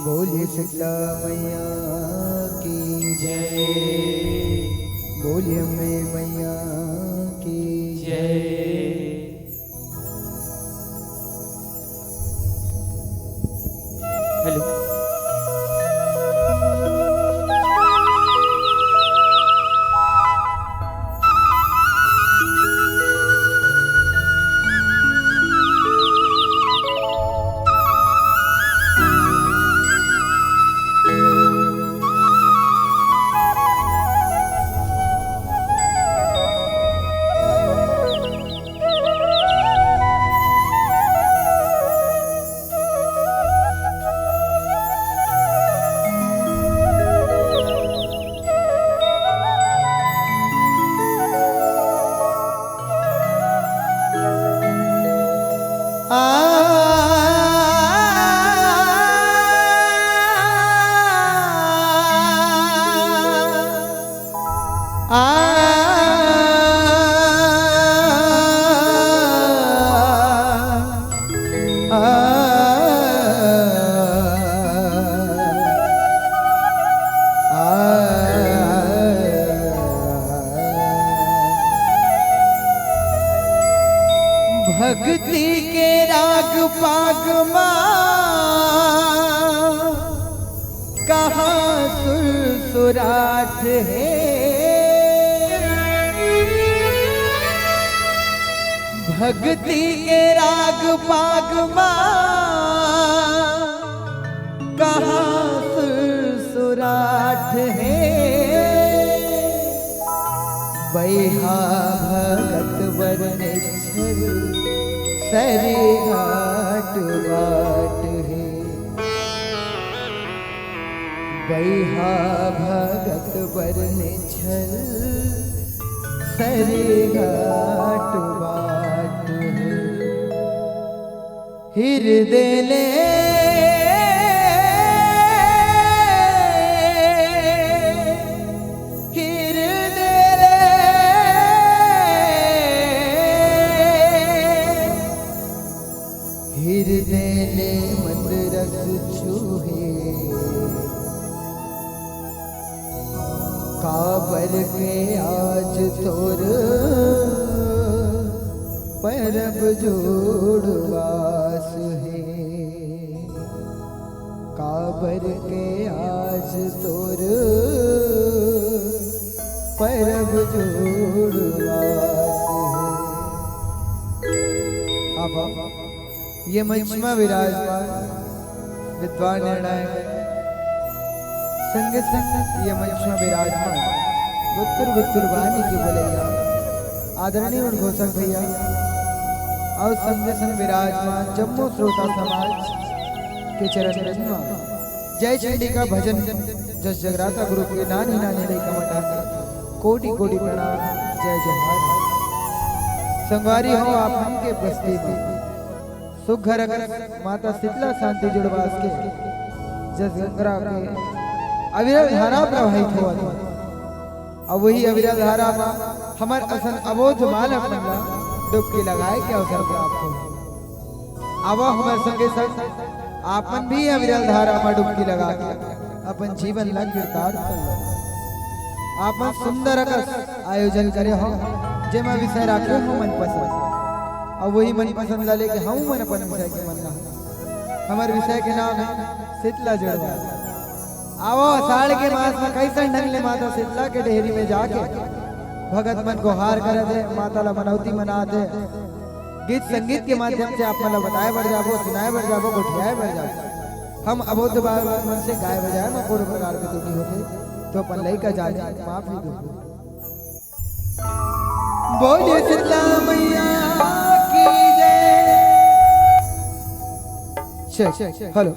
बोलिए शीतला मैया की जय। बोलिए अम्बे मैया की जय। हेलो भक्ति के राग पाग कहाँ सुरसुराट है। भक्ति के राग पाग कहाँ सुरसुराट है। बैहा भगत वर्णेश्वर सरे घाट बाट है। बैहा भगत वर्णेश्वर सरे घाट बाट है। हृदय ले हृदय मंदरस छूहे काबर के आज तोर परब जोड़वास है। काबर के आज तोर परब जोड़वास है। अब ये मंच में विराजमान विद्वान निर्णायक संग संग ये मंच में विराजमान गुत्तुर वाणी की बोलैया आदरणीय उद्घोषक भैया और संग संग विराजमान जम्मू श्रोता समाज के चरण में जय चंडी का भजन जस जगराता गुरु के नानी नानी रे कमटा कोटि कोटि प्रणाम जय जोहार। संगवारी हो आप के प्रस्तुति सुघर माता शीतला शांति जुड़वास के जस गंगा के अविरल धारा प्रवाहित हुआ और वही अविरल धारा में हमार असन अबोध बालक मंगला डुबकी लगाए के अवसर प्राप्त हो। अब हमारे संगे संग आपन भी अविरल धारा में डुबकी लगा के अपन जीवन ला कीर्तार्थ कर लो। आपन सुंदर आयोजन करे हो जेमा विषय राखे हो मन पसंद और वही मन पसंद ला लेके हम मन अपन विषय के मन ना हमारे विषय के नाम है शीतला जुड़वास। आवो साल के मास में कैसे ढंग ले माता शीतला के डेहरी में जाके भगत मन को हार करे दे माता ला मनौती मना दे गीत संगीत के माध्यम से आप मला बताए बढ़ जाबो सुनाए बढ़ जाबो गोठियाए बढ़ जाबो। हम अबोध मन से गाय बजाए ना पूर्ण प्रकार के दुखी होते तो अपन लई का जा माफी दो। बोलिए शीतला मैया की जय। हेलो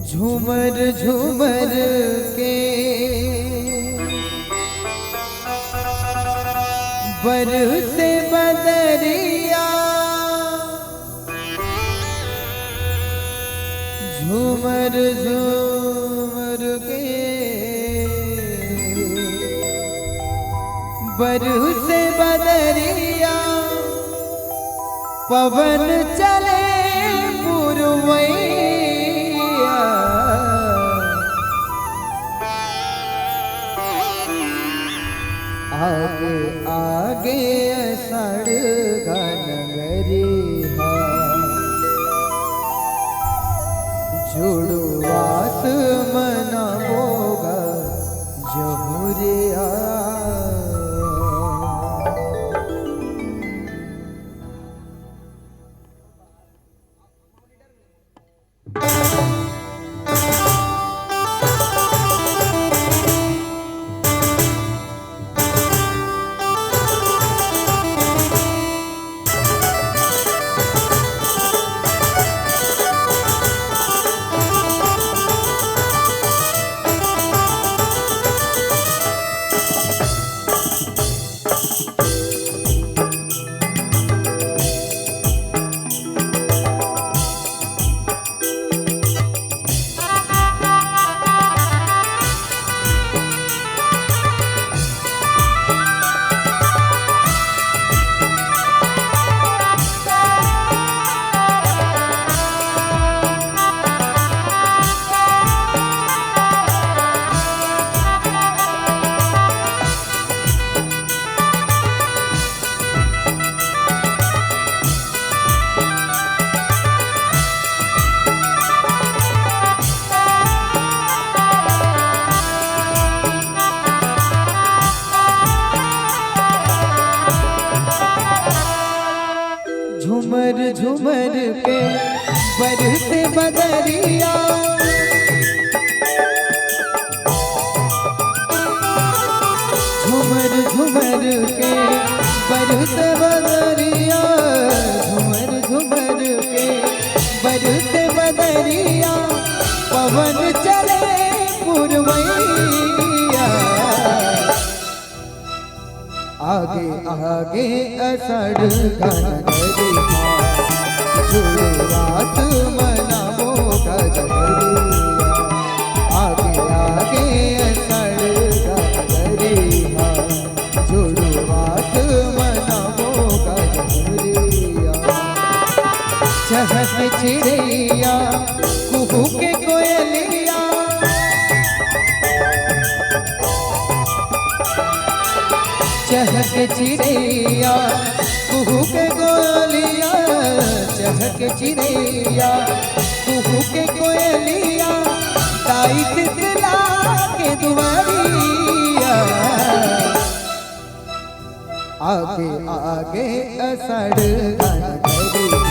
झूमर झूमर के बरसे बदरिया, झूमर झूमर के बरसे बदरिया, पवन चले पुरवैया, आगे आगे सड़गा नगरिया, जुड़वास मना होगा जमुरिया। झूमर झूमर के बरसे बदरिया, झूमर झूमर के बरसे बदरिया, झूमर झूमर के बरसे बदरिया, पवन चले पुरवैया। आगे आगे असड़ गनगरिया, शुरुआत मनावो गजरिया। आगे आगे असड़ गनगरिया, शुरुआत मनावो गजरिया। चहक चिड़ैया कुहू के कोयलिया, चहक चिड़ैया कुहू के कोयलिया, चहक चिड़ैया कुहू के कोयलिया, ताई तितला के दुआरिया। आगे आगे असड़ गनगरिया,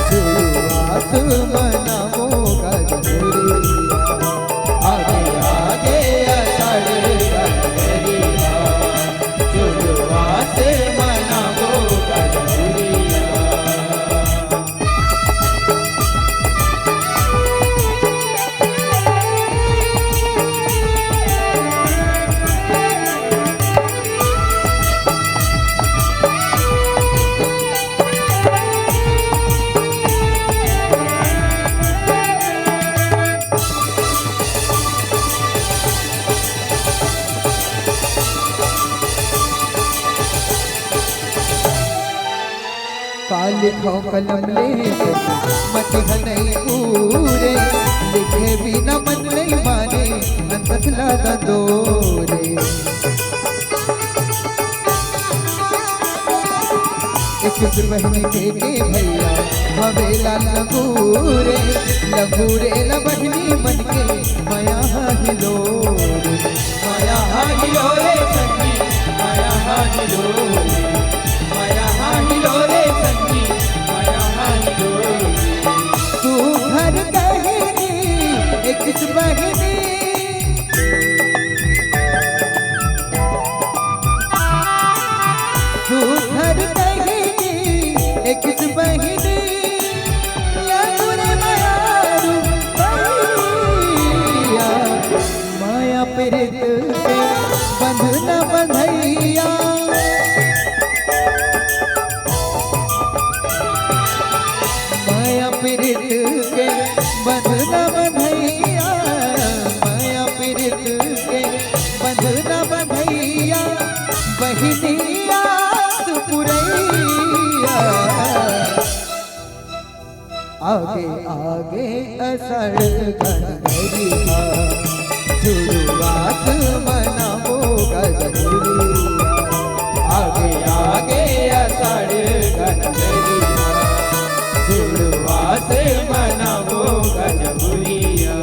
शुरुआत मनावो गजरिया। आगे आगे असड़ गनगरिया, शुरुआत मनावो गजरिया। लिखो कलम ले मत नहीं पूरे, लिखे बिना मन नहीं माने नंदस लादा दोरे। एक बहन के भैया हवेला लगूरे, लगूरे न बहनी मन के माया हिलोरे, माया हिलोरे सखी, माया हिलोरे, माया हिलोरे सखी, माया हिलोरे। तू घर कहनी एक बहनी, तू घर कहनी एक बहनी, लगूरे माया भैया। माया प्रीत के बंधना बंधैया, माया प्रीत के बंधना बंधैया, माया प्रीत के बंधना बंधैया, बहनिया पुरैया। आगे आगे असड़ गनगरिया, शुरुआत मनावो गजरिया। आगे आगे असड़ गनगरिया, शुरुआत मनावो गजरिया।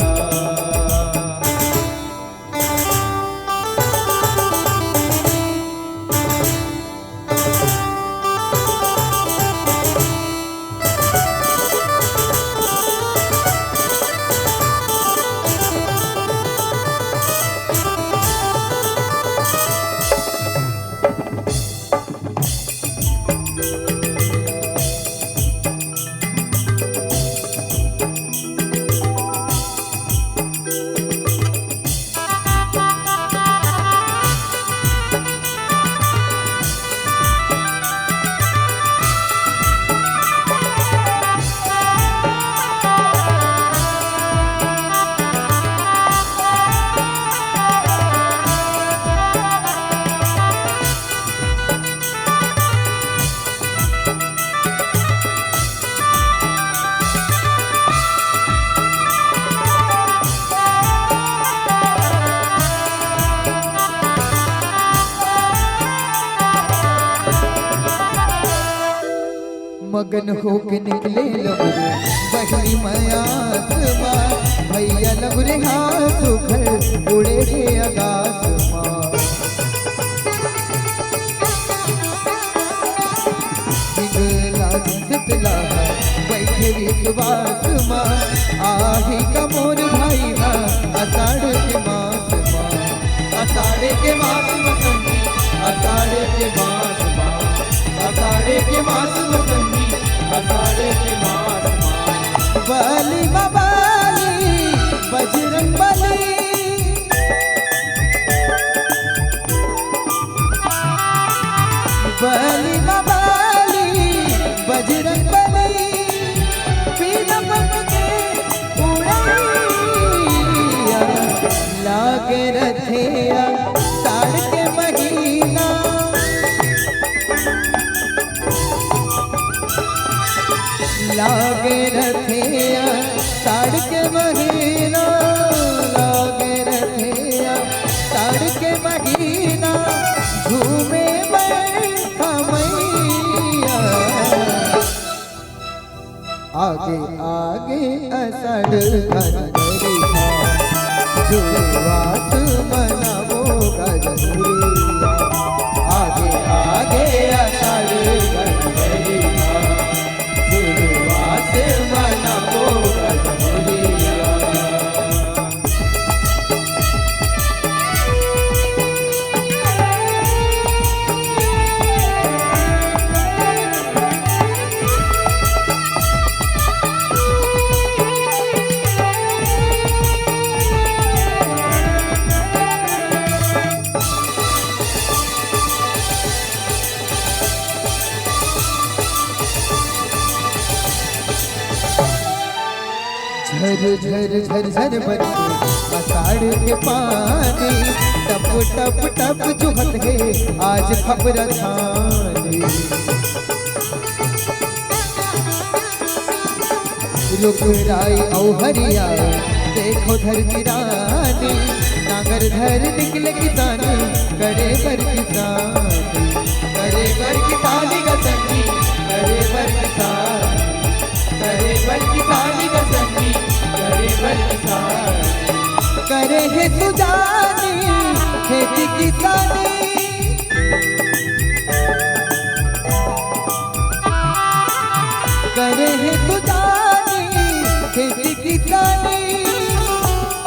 मगन होके निकले लबरे बहनी मयासमा, भैया लबरे हाथ उखड़ उड़े गे आकाशमा। निगला जिनसे शीतला बैठे विश्वास माँ आही का मोर भाई हा आषाढ़ के मास माँ आषाढ़ के मास बसंती आषाढ़ के मास माँ आषाढ़ के मास बसंती आषाढ़ के मास माँ बली बबाली बजरंग बली बली बबाली बजरंग बली पीर के उड़ैया लागे रथिया साढ़ के महीना लागे रथिया साढ़ के महीना लागे रथिया साढ़ के महीना झूमे आगे आगे असड़ घनघरी जुड़वात मनावो गजरिया आगे आगे असड़ घनघरी जुड़वात मनावो गजरिया झर झर झर झर बरसे आषाढ़ के पानी टप टप टप चुहत है आज खबर छानी रुक राई औ हरिया देखो धरती रानी नागर धर निकले किसान करे बर किसानी करे बर किसानी का संगी करे बर किसान करे बर किसानी का संगी करे बर किसान करे है सुजानी खेती किसानी करे है सुजानी खेती किसानी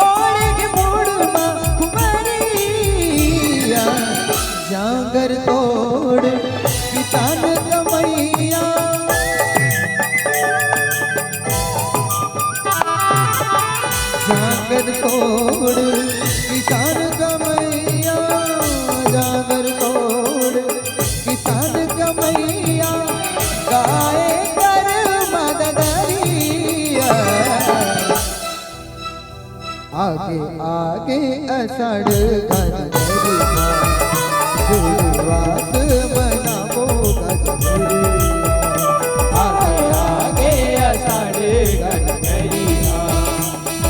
और मुड़मा कुमारिया जागर तोड़ किसान कमैया जागर तोड़ किसान कमैया जागर तोड़ किसान कमैया गाए कर मददरिया आगे आगे असड़ घनघरिया जुड़वात मनावो गजरिया आगे आगे असड़ घनघरिया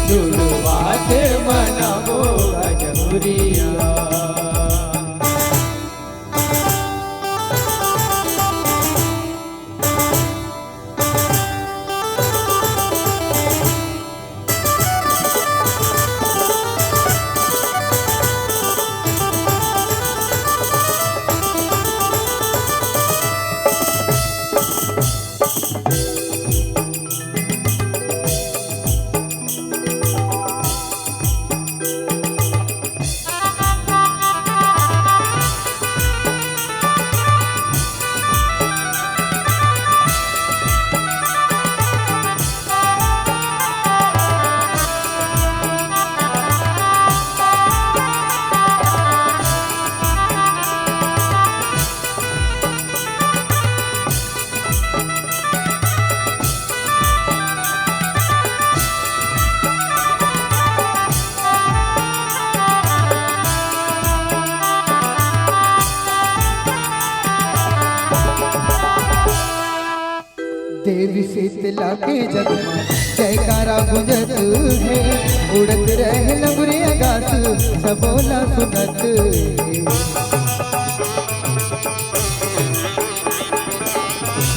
जुड़वात मनावो गजरिया देवी शीतला के जगमा जयकारा गुंजत है उड़त रहे लंगुरे आकाश सबोला सुनत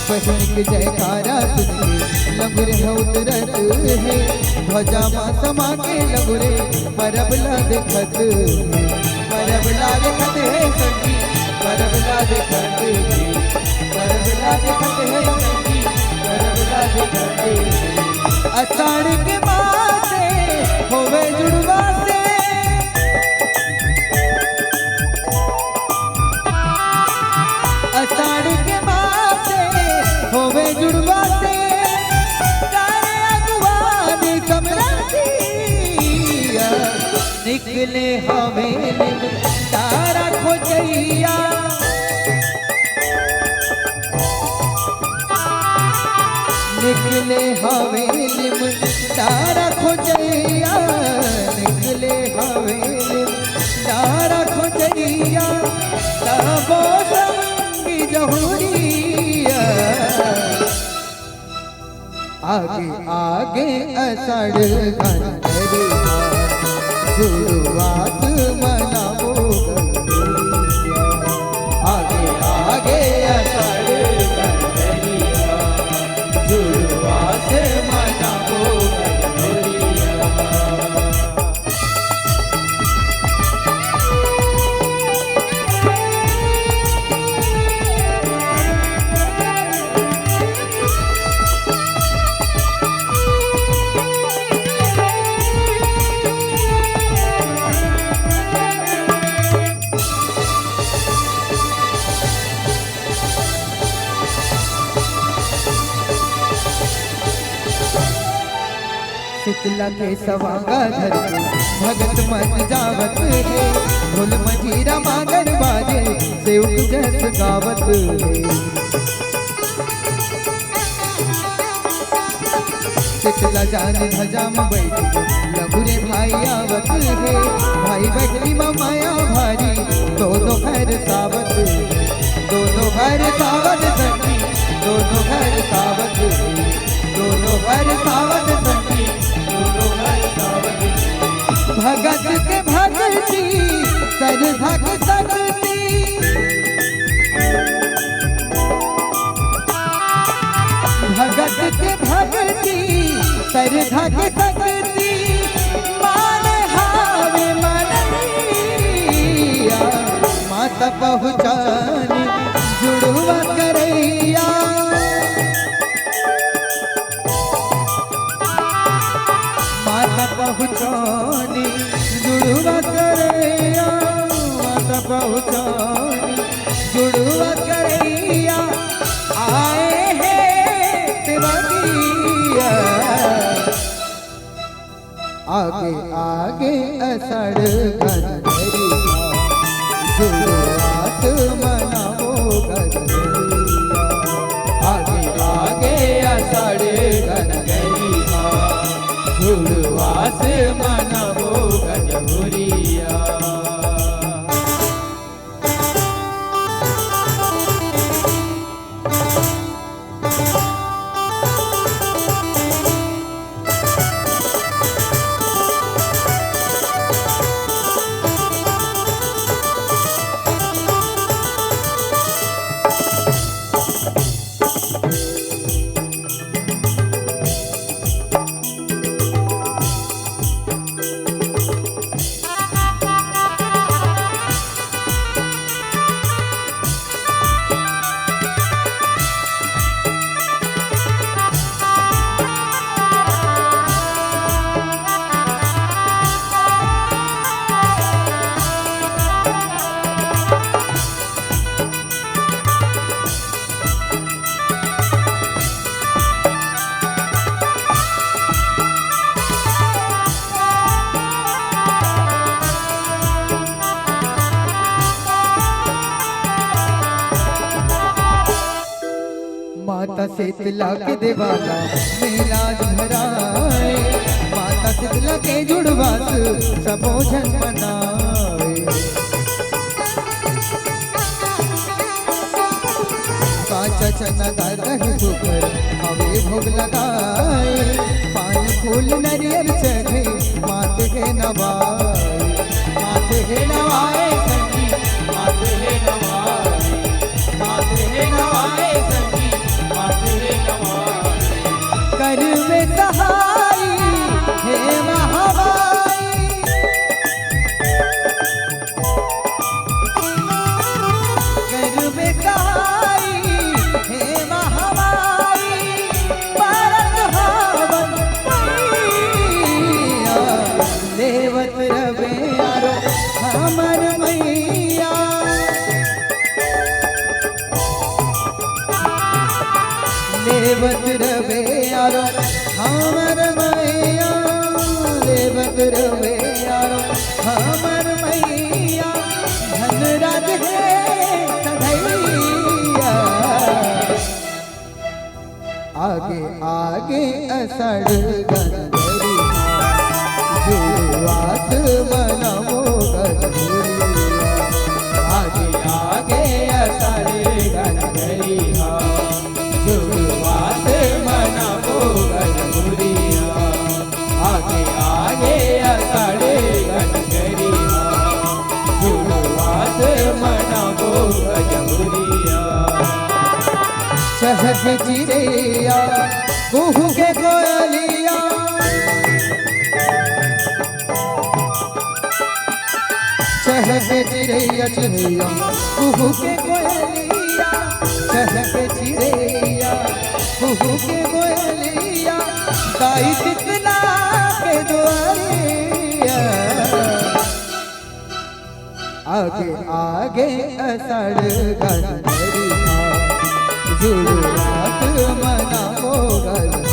बहन के जयकारा सुन के लंगुरे उतरत है ध्वजा माँ समा के लंगुरे परबला देखत परबला देखत है संगी परबला देखत परबला देखत है संगी अषाढ़ के मासे होवे जुड़वा से, अषाढ़ के मासे होवे जुड़वा से, तारे अगवानी कमरतिया निकले हवेली में तारा खोजैया, निकले हवेली में तारा खोजैया, निकले हवेली में तारा खोजैया, तबो संगी जहुरिया आगे आगे अषाढ़ घंटरिया शुरुआत मनावो आगे आगे अषाढ़ घंटरिया शुरुआत मनावो शीतला के सवांगा धर के भगत मन जावत है, ढोल मजीरा मांगर बाजे सेव जस गावत है, शीतला जान धजा में बैठी लघुरे भाई आवत है, भाई बहली माया भारी दोनों घर सावत, दोनों घर सावत सखी, दोनों घर सावत, दोनों घर सावत सखी, भगत के भगती सरधा के सकती, भगत के भगती सरधा के सकती, माने हावे मननिया माता पहुँचानी जुड़वा करैया, माता पहुँचानी जुड़वा करैया, माता पहुँचानी जुड़वा करैया, आए हैं तिवारिया आगे आगे अषाढ़ घंटरिया शुरुआत मनावो घंटरिया, आगे आगे अषाढ़ घंटरिया शुरुआत मनावो गजहुरिया। माता शीतला के देवाला मेला भराए, माता शीतला के जुड़वास सबोझन मनाए, काचा चना दही सुपर हवे भोग लगाए, पान फूल नरियर चढ़े माथे के नवाए, माथे के नवाए सखी, माथे के नवाए, माथे के नवाए सखी, कर में सहाय हे महाबाई, कर में सहाय हे महाबाई, परत हावन यारो हमर मैया देवत रवे यारो हमर मैया धनराज है कन्हैया। आगे आगे असड़ गंधरी जुड़वात मनमो गजबुरिया। आगे आगे असड़ गंधरी जुड़वात मनमो गजबुरिया। आगे आगे असड़ गंधरी जुड़वात मनमो गजबुरिया। चहक चिड़ैया कुहू के कोयलिया चहक चिड़ैया चिड़ैया कुहू के कोयलिया। चहक चिड़ैया कुहू के कोयलिया गाई शीतला के दुआरिया। आगे आगे असड़ गंधरी जुड़वात मनमो गजबुरिया।